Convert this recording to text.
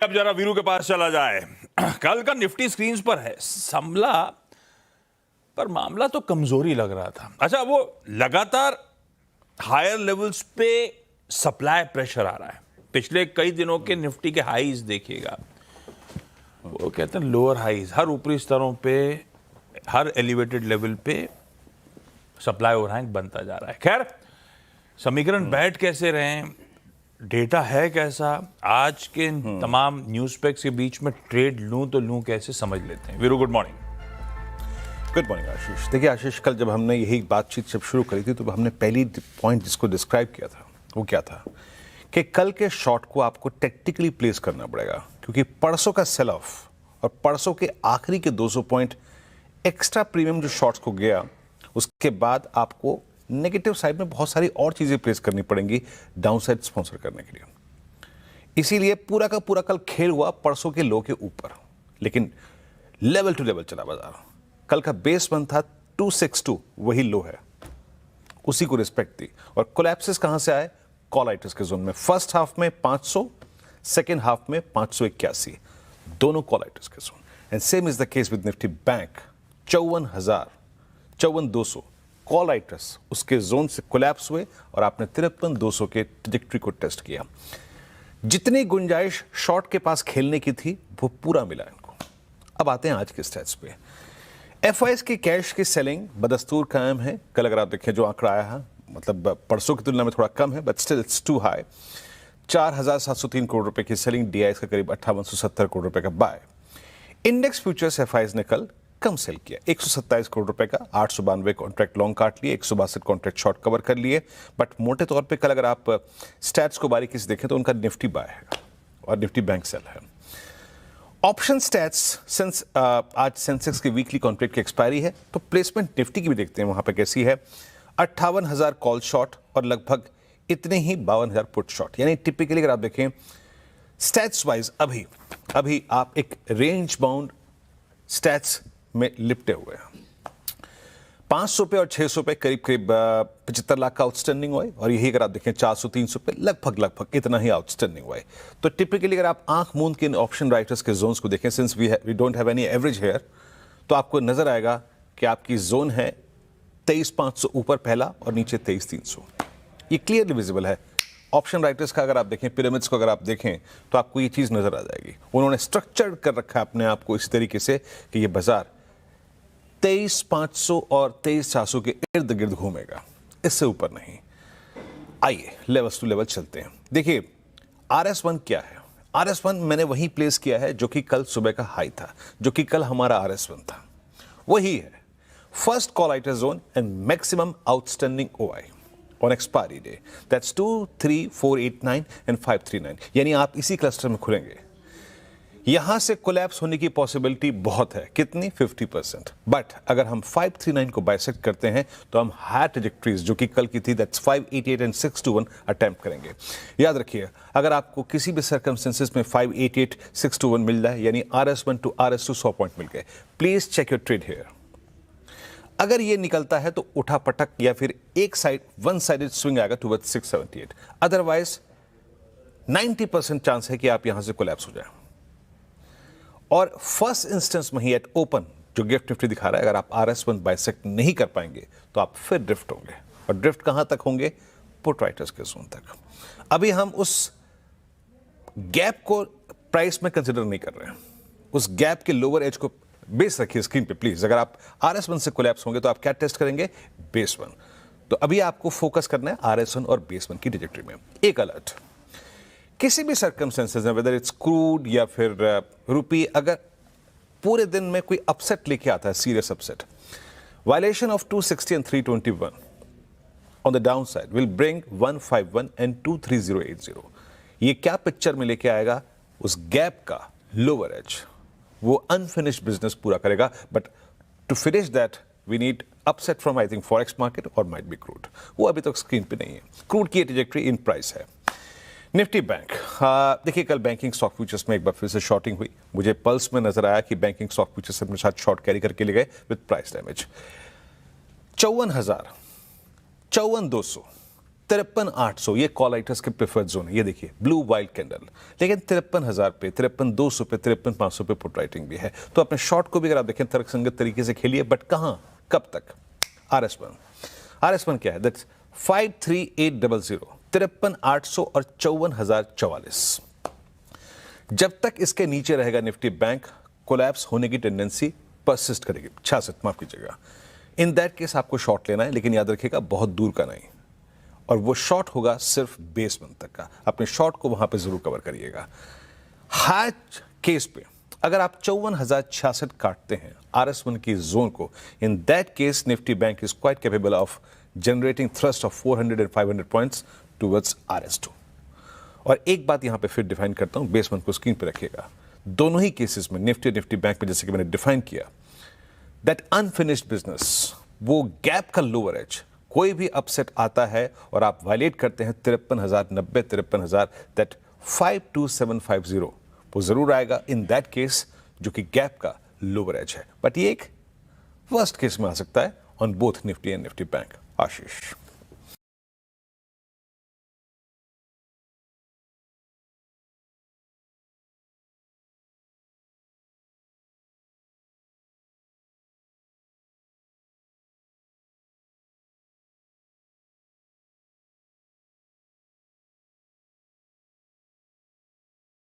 अब जरा वीरू के पास चला जाए। कल का निफ्टी स्क्रीन्स पर है संभला, पर मामला तो कमजोरी लग रहा था। अच्छा, वो लगातार हायर लेवल्स पे सप्लाई प्रेशर आ रहा है। पिछले कई दिनों के निफ्टी के हाईज देखिएगा, वो कहते हैं लोअर हाईज, हर ऊपरी स्तरों पे, हर एलिवेटेड लेवल पे सप्लाई ओवरहैंग बनता जा रहा है। खैर, समीकरण बैठ कैसे रहे, डेटा है कैसा, आज के तमाम न्यूज पैक्स के बीच में ट्रेड लूं तो लूं कैसे, समझ लेते हैं। Veeru, good morning. Good morning Ashish. देखिए आशीष, कल जब हमने यही बातचीत जब शुरू करी थी तो हमने पहली पॉइंट जिसको डिस्क्राइब किया था वो क्या था कि कल के शॉर्ट को आपको टेक्निकली प्लेस करना पड़ेगा, क्योंकि परसों का सेल ऑफ और परसों के आखिरी के 200 पॉइंट एक्स्ट्रा प्रीमियम जो शॉर्ट्स को गया, उसके बाद आपको नेगेटिव साइड में बहुत सारी और चीजें प्लेस करनी पड़ेंगी डाउन साइड स्पॉन्सर करने के लिए। इसीलिए पूरा का पूरा कल खेल हुआ परसों के लो के ऊपर, लेकिन लेवल टू लेवल चला बाजार। कल का बेस वन था 262, वही लो है, उसी को रिस्पेक्ट दी। और कोलैप्सेस कहां से आए? कॉलाइटस के जोन में। फर्स्ट हाफ में 500, सेकेंड हाफ में 581, दोनों कॉलाइटस के zone. And same is the case with Nifty bank. 54,000, 54,200 कॉलाइटस उसके जोन से कोलैप्स हुए और आपने 53,200 के ट्रैजेक्टरी को टेस्ट किया। जितनी गुंजाइश शॉर्ट के पास खेलने की थी वो पूरा मिला इनको। अब आते हैं आज के स्टैट्स पे। एफआईएस की कैश की सेलिंग बदस्तूर कायम है। कल अगर आप देखें जो आंकड़ा आया है, मतलब परसों की तुलना में थोड़ा कम है, but still it's too high. 4,703 crore रुपए की सेलिंग, डीआईएस का करीब 5870 करोड़ रुपए का बाय। इंडेक्स फ्यूचर्स एफआईएस ने कल कम सेल किया, 127 करोड़ रुपए का, 892 कॉन्ट्रैक्ट लॉन्ग काट लिए, 162 कॉन्ट्रैक्ट शॉर्ट कवर कर लिए। बट मोटे तौर पे कल अगर आप स्टैट्स को बारीकी से देखें तो उनका निफ्टी बाय है और निफ्टी बैंक सेल है। ऑप्शन स्टैट्स, सिंस आज सेंसेक्स की वीकली कॉन्ट्रैक्ट की एक्सपायरी है, तो प्लेसमेंट निफ्टी की भी देखते हैं वहां पे कैसी है। 58,000 कॉल शॉर्ट और लगभग इतने ही 52,000 पुट शॉर्ट। यानी टिपिकली अगर आप देखें स्टैट्स वाइज अभी आप एक रेंज बाउंड स्टैट्स में लिपटे हुए हैं। 500 पे और 600 पे करीब 75 लाख का आउटस्टैंडिंग हुआ है, और यही अगर आप देखें 400-300 पे लगभग इतना ही आउटस्टैंडिंग हुआ है। तो टिपिकली अगर आप आंख मूंद के इन ऑप्शन राइटर्स के जोन्स को देखें, since we don't have any average here, तो आपको नजर आएगा कि आपकी जोन है 23,500 ऊपर पहला और नीचे 23,300। ये क्लियरली विजिबल है। ऑप्शन राइटर्स का अगर आप देखें, पिरामिड्स को अगर आप देखें, तो आपको ये चीज नजर आ जाएगी। उन्होंने स्ट्रक्चर कर रखा है अपने आप को इस तरीके से कि ये बाजार 23,500 और 23,400 के इर्द गिर्द घूमेगा, इससे ऊपर नहीं। आइए लेवल्स टू लेवल चलते हैं। देखिए RS1 क्या है। RS1 मैंने वही प्लेस किया है जो कि कल सुबह का हाई था, जो कि कल हमारा RS1 था, वही है। First call writer zone and maximum outstanding OI on expiry day, that's 2, 3, 4, 8, 9 and 5, 3, 9। यानी आप इसी क्लस्टर में खुलेंगे। यहां से कोलैप्स होने की पॉसिबिलिटी बहुत है। कितनी? 50%। बट अगर हम 539 को बाइसेक्ट करते हैं तो हम हायर ट्रैजेक्टरीज जो कि कल की थी, दैट्स 588 एंड 621 अटेम्प्ट करेंगे। याद रखिए, अगर आपको किसी भी सर्कमस्टेंसेस में 588, 621 मिल जाए, यानी RS1 टू RS2 100 पॉइंट मिल गए, please check your trade here. अगर ये निकलता है तो उठा पटक या फिर एक साइड वन साइडेड स्विंग आएगा टुवर्ड्स 678। अदरवाइज 90% चांस है कि आप यहां से कोलैप्स हो जाए। और फर्स्ट इंस्टेंस में ही एट ओपन जो गिफ्ट निफ्टी दिखा रहा है, अगर आप RS1 बाइसेक्ट नहीं कर पाएंगे तो आप फिर ड्रिफ्ट होंगे। और ड्रिफ्ट कहां तक होंगे? पुट राइटर्स के जोन तक। अभी हम उस गैप को प्राइस में कंसिडर नहीं कर रहे हैं। उस गैप के लोअर एज को बेस रखिए स्क्रीन पे प्लीज। अगर आप RS1 से कोलैप्स होंगे तो आप क्या टेस्ट करेंगे? Base one. तो अभी आपको फोकस करना है RS1 और बेस वन की ट्रैजेक्टरी में। एक अलर्ट, किसी भी सर्कमस्टेंसेस में, वेदर इट्स क्रूड या फिर रुपी, अगर पूरे दिन में कोई अपसेट लेके आता है, serious upset, violation of 260 and 321 on the down side will bring 151 and 23080। ये क्या पिक्चर में लेके आएगा? उस गैप का लोअर एज, वो अनफिनिश्ड बिजनेस पूरा करेगा। But to finish that we need upset from I think forex market और माइट बी क्रूड। वो अभी तक स्क्रीन पे नहीं है। क्रूड की ट्रैजेक्टरी इन प्राइस है। निफ्टी बैंक, देखिए कल बैंकिंग स्टॉक फ्यूचर्स में एक बार फिर से शॉर्टिंग हुई। मुझे पल्स में नजर आया कि बैंकिंग स्टॉक फ्यूचर्स अपने साथ शॉर्ट कैरी करके ले गए विद प्राइस डैमेज। 54,000, 54,200 53,800 ये कॉल राइटर्स के प्रेफर्ड जोन है। ये देखिए ब्लू वाइल्ड कैंडल, लेकिन 53,000 पे, 53,200 पे, 53,500 पे पुट राइटिंग भी है। तो अपने शॉर्ट को भी अगर आप देखें तर्कसंगत तरीके से खेलिए, बट कहां, कब तक? RS1 क्या है? दैट्स 53800, 53,800 और 54,044। जब तक इसके नीचे रहेगा निफ्टी बैंक, कोलैप्स होने की टेंडेंसी परसिस्ट करेगी। 66, माफ कीजिएगा। इन दैट केस आपको शॉर्ट लेना है, लेकिन याद रखिएगा बहुत दूर का नहीं, और वो शॉर्ट होगा सिर्फ बेस मंथ तक का। अपने शॉर्ट को वहां पे जरूर कवर करिएगा। हाई केस पे अगर आप 54,066 काटते हैं RS1 की जोन को, in that case Nifty bank is quite capable of generating thrust of 400 and 500 points towards RS2। और एक बात यहां पे फिर डिफाइन करता हूं, बेस मंथ को स्क्रीन पे रखिएगा। दोनों ही केसेस में निफ्टी बैंक में, जैसे कि मैंने डिफाइन किया, दैट अनफिनिश्ड बिजनेस, वो गैप का लोअर एज, कोई भी अपसेट आता है और आप वायलेट करते हैं 53,090, 53,000, दैट 52750 वो जरूर आएगा इन दैट केस, जो कि गैप का लोअर एज है। बट ये एक वर्स्ट केस में आ सकता है on both Nifty and Nifty bank. Ashish.